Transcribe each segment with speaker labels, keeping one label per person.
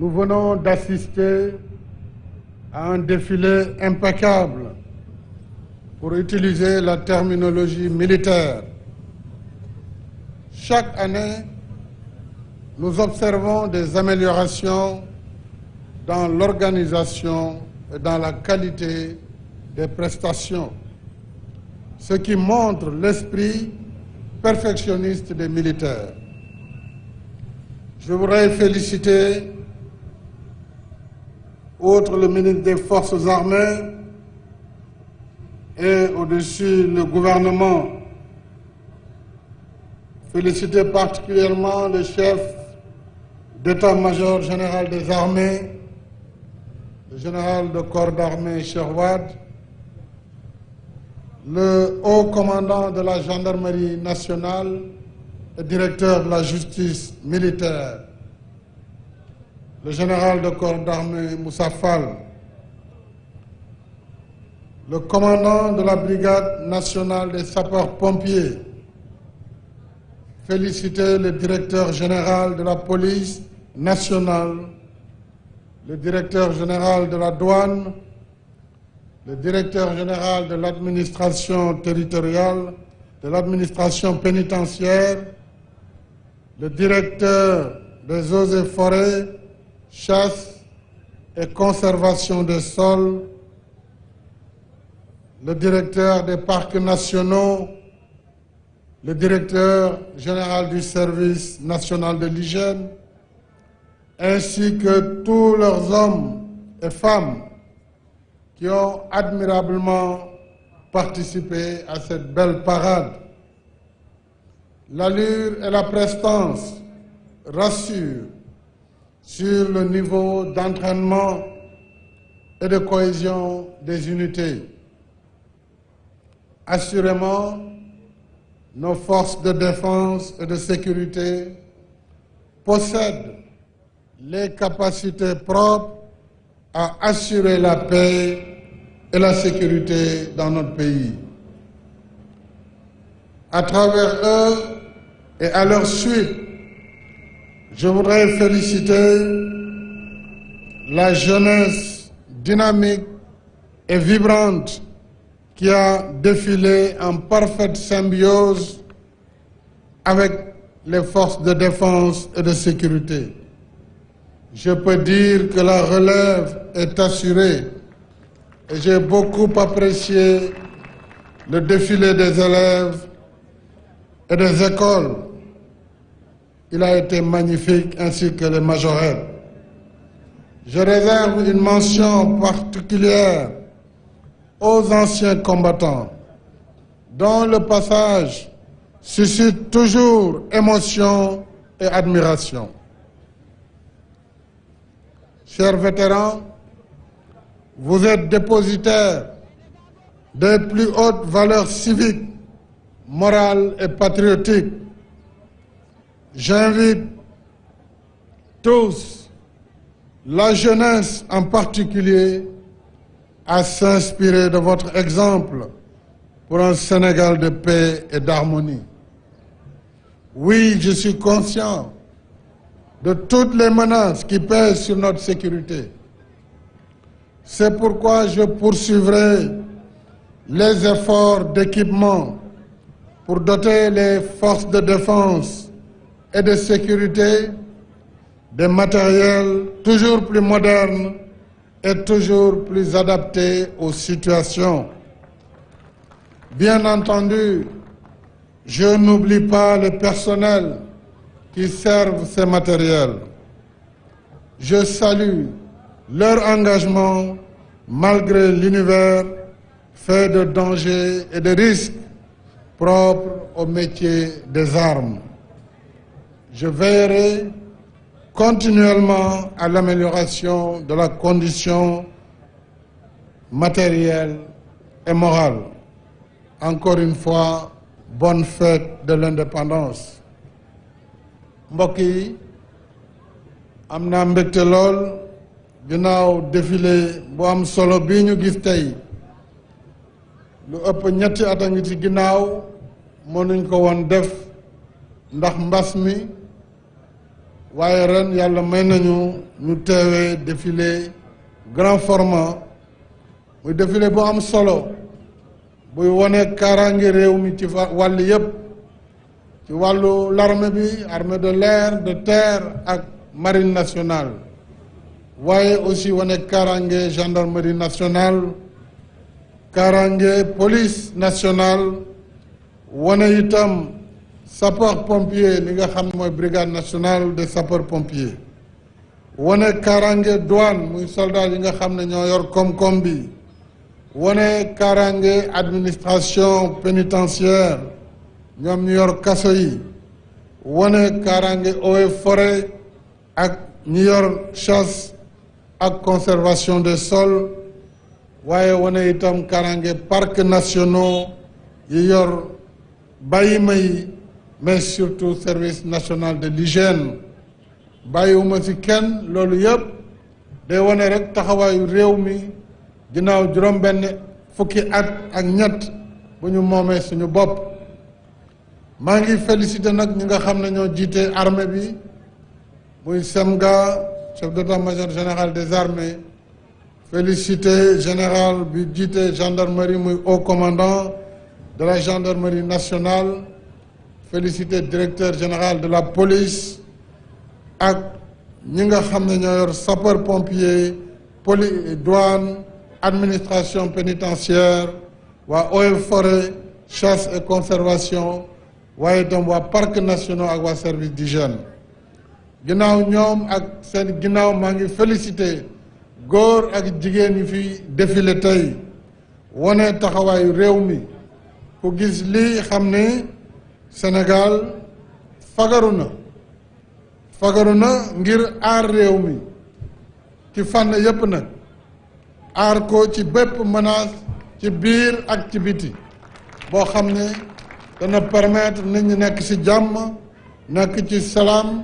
Speaker 1: Nous venons d'assister à un défilé impeccable, pour utiliser la terminologie militaire. Chaque année, nous observons des améliorations dans l'organisation et dans la qualité des prestations, ce qui montre l'esprit perfectionniste des militaires. Je voudrais féliciter, outre le ministre des Forces armées et au-dessus le gouvernement, féliciter particulièrement le chef d'état-major général des armées, le général de corps d'armée Cheikh Wade, le haut commandant de la gendarmerie nationale et directeur de la justice militaire, le général de corps d'armée Moussa Fall, le commandant de la brigade nationale des sapeurs-pompiers, féliciter le directeur général de la police nationale, le directeur général de la douane, le directeur général de l'administration territoriale, de l'administration pénitentiaire, le directeur des eaux et forêts, chasse et conservation des sols, le directeur des parcs nationaux, le directeur général du service national de l'hygiène, ainsi que tous leurs hommes et femmes qui ont admirablement participé à cette belle parade. L'allure et la prestance rassurent sur le niveau d'entraînement et de cohésion des unités. Assurément, nos forces de défense et de sécurité possèdent les capacités propres à assurer la paix et la sécurité dans notre pays. À travers eux et à leur suite, je voudrais féliciter la jeunesse dynamique et vibrante qui a défilé en parfaite symbiose avec les forces de défense et de sécurité. Je peux dire que la relève est assurée et j'ai beaucoup apprécié le défilé des élèves et des écoles. Il a été magnifique, ainsi que les majorettes. Je réserve une mention particulière aux anciens combattants, dont le passage suscite toujours émotion et admiration. Chers vétérans, vous êtes dépositaires des plus hautes valeurs civiques, morales et patriotiques. J'invite tous, la jeunesse en particulier, à s'inspirer de votre exemple pour un Sénégal de paix et d'harmonie. Oui, je suis conscient de toutes les menaces qui pèsent sur notre sécurité. C'est pourquoi je poursuivrai les efforts d'équipement pour doter les forces de défense et de sécurité des matériels toujours plus modernes et toujours plus adaptés aux situations. Bien entendu, je n'oublie pas le personnel qui servent ces matériels. Je salue leur engagement malgré l'univers fait de dangers et de risques propres au métier des armes. Je veillerai continuellement à l'amélioration de la condition matérielle et morale. Encore une fois, bonne fête de l'indépendance. mbokk yi am naa mbégte lool ginnaaw défilé bu am solo bii ñu gis tey lu ëpp ñetti at a ngi ci ginnaaw mënuñ ko woon def ndax mbas mi waaye ren yàlla may nañu ñu teewee défilé grand format muy défilé bu am solo buy wone kaaraange réew mi ci wàll yépp ci wàllu l'armée bi armée de l'air de terre ak marine nationale waaye aussi wane kaaraange gendarmerie nationale kaaraange police nationale wane itam sapeur pompier li nga xam ne mooy brigade nationale des sapeurs pompiers wane kaaraange douane muy soldat yi nga xam ne ñoo yor koom-koom bi wane kaaraange administration pénitentiaire ñoom ñu yor kaso yi wane kaaraange eaux et forêt ak ñi yor chasse ak conservation des sols waaye wane itam kaaraange parcs nationaux yi yor bàyyima yi mais surtout service national de l'hygiène bàyyiwuma ci kenn loolu yëpp day wane rek taxawaayu réew mi ginnaaw juróom-benn fukki at ak ñett bu ñu moomee suñu bopp maa ngi félicité nag ñi nga xam ne ñoo jiite armée bi muy SEMGA chef d'état-major général des armées félicité général bi jiite gendarmerie muy haut commandant de la gendarmerie nationale félicité directeur général de la police ak ñi nga xam ne ñoo yor sapeur pompier douane administration pénitentiaire waa eaux et forêt chasse et conservation waaye itam waa parcs nationaux ak waa service d'hygiène ginnaaw ñoom ak seen ginnaaw maa ngi félicité góor ak jigéen yi fi défilé tey wane taxawaayu réew mi ku gis lii xam ne Sénégal fagaru na ngir aar réew mi ci fànn yépp nag aar ko ci bépp menace ci biir ak ci biti boo xam ne dana permettre nit ñi nekk ci jàmm nekk ci salaam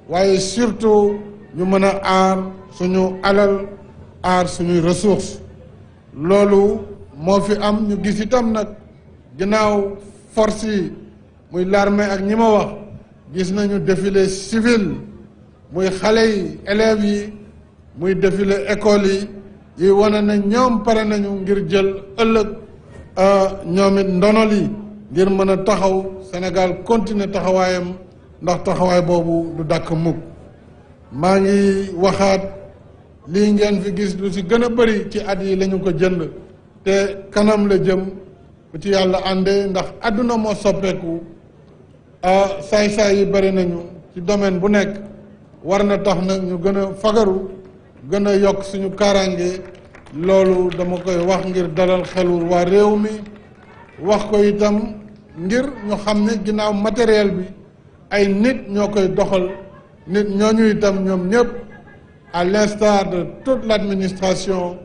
Speaker 1: waaye surtout ñu mën a aar suñu alal aar suñuy ressources loolu moo fi am ñu gis itam nag ginnaaw force yi muy l'armée ak ñi ma wax gis nañu défilé civil muy xale yi élèves yi muy défilé école yi wane na ñoom pare nañu ngir jël ëllëg ñoom it ndono li ngir mën a taxaw Sénégal continuer taxawaayam ndax taxawaay boobu du dakk mukk maa ngi waxaat lii ngeen fi gis lu ci gën a bëri ci at yi lañu ko jënd te kanam la jëm bu ci yàlla àndee ndax àdduna moo soppeeku saay-saay yi bëri nañu ci domaine bu nekk war na tax nag ñu gën a fagaru gën a yokk suñu kaaraange loolu dama koy wax ngir dalal xelu waa réew mi wax ko itam ngir ñu xam ne ginnaaw matériel bi ay nit ñoo koy doxal nit ñooñu itam ñoom ñëpp à l'instar de toute l'administration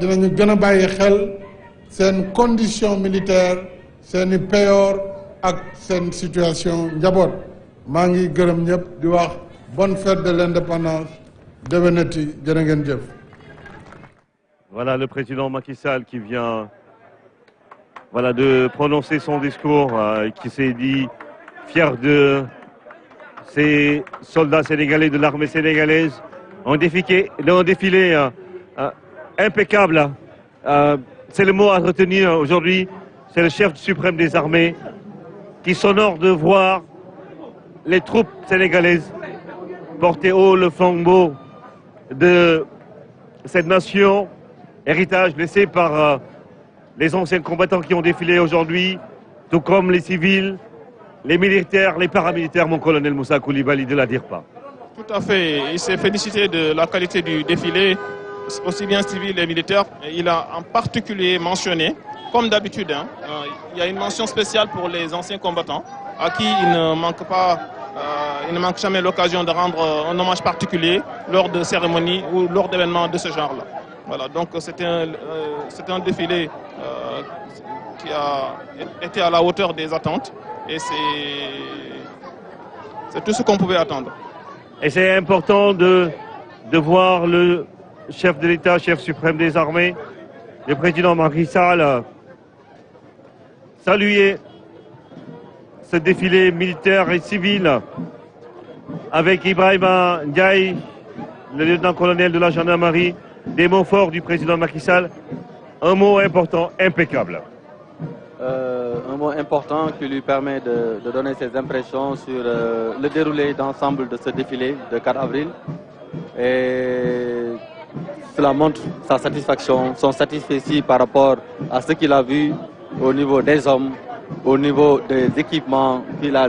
Speaker 1: dinañu gën a bàyyi xel seen condition militaire seeni payoor ak seen situation njaboot maa ngi gërëm ñëpp di wax bonne fête de l'indépendance déwénati jërë ngeen jëf.
Speaker 2: Voilà le président Macky Sall qui vient de prononcer son discours qui s'est dit fier de ces soldats sénégalais de l'armée sénégalaise. Un défilé impeccable. C'est le mot à retenir aujourd'hui. C'est le chef suprême des armées qui s'honore de voir les troupes sénégalaises porter haut le flambeau de cette nation, héritage laissé par les anciens combattants qui ont défilé aujourd'hui, tout comme les civils, les militaires, les paramilitaires, mon colonel Moussa Koulibaly de la DIRPA.
Speaker 3: Tout à fait. Il s'est félicité de la qualité du défilé, aussi bien civil et militaire. Il a en particulier mentionné, comme d'habitude, il y a une mention spéciale pour les anciens combattants, à qui il ne manque jamais l'occasion de rendre un hommage particulier lors de cérémonies ou lors d'événements de ce genre-là. Voilà, donc c'est un défilé qui a été à la hauteur des attentes et c'est tout ce qu'on pouvait attendre.
Speaker 2: Et c'est important de voir le chef de l'État, chef suprême des armées, le président Macky Sall, saluer ce défilé militaire et civil avec Ibrahima Ndiaye, le lieutenant-colonel de la gendarmerie, des mots forts du président Macky Sall. Un mot important, impeccable.
Speaker 4: Un mot important qui lui permet de donner ses impressions sur le déroulé d'ensemble de ce défilé de 4 avril. Et cela montre sa satisfaction, son satisfait par rapport à ce qu'il a vu au niveau des hommes, au niveau des équipements qu'il a